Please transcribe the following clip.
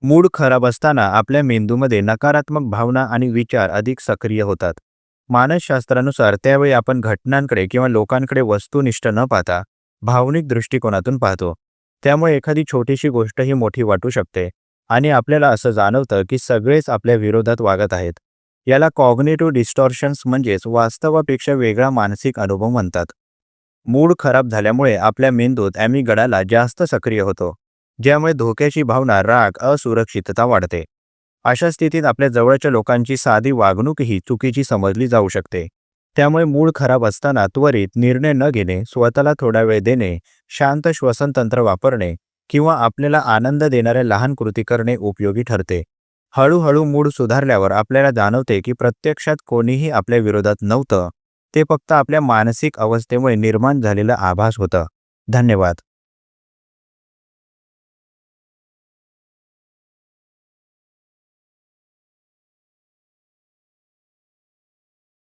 Mood खराब असताना आपल्या मेंदूमध्ये नकारात्मक भावना आणि विचार अधिक सक्रिय होतात. मानसशास्त्रानुसार त्यावेळी आपण घटनांकडे किंवा लोकांकडे वस्तुनिष्ठ न पाहता भावनिक दृष्टिकोनातून पाहतो. त्यामुळे एखादी छोटीशी गोष्टही मोठी वाटू शकते आणि आपल्याला असं जाणवतं की सगळेच आपल्या विरोधात वागत आहेत. याला कॉग्निटिव्ह डिस्टॉर्शन्स म्हणजेच वास्तवापेक्षा वेगळा मानसिक अनुभव म्हणतात. मूड खराब झाल्यामुळे आपल्या मेंदूत ॲमिगडाला जास्त सक्रिय होतो, ज्यामुळे धोक्याची भावना, राग, असुरक्षितता वाढते. अशा स्थितीत आपल्या जवळच्या लोकांची साधी वागणूकही चुकीची समजली जाऊ शकते. त्यामुळे मूड खराब असताना त्वरित निर्णय न घेणे, स्वतःला थोडा वेळ देणे, शांत श्वसन तंत्र वापरणे किंवा आपल्याला आनंद देणाऱ्या लहान कृती करणे उपयोगी ठरते. हळूहळू मूड सुधारल्यावर आपल्याला जाणवते की प्रत्यक्षात कोणीही आपल्या विरोधात नव्हतं. ते फक्त आपल्या मानसिक अवस्थेमुळे निर्माण झालेला आभास होता. धन्यवाद.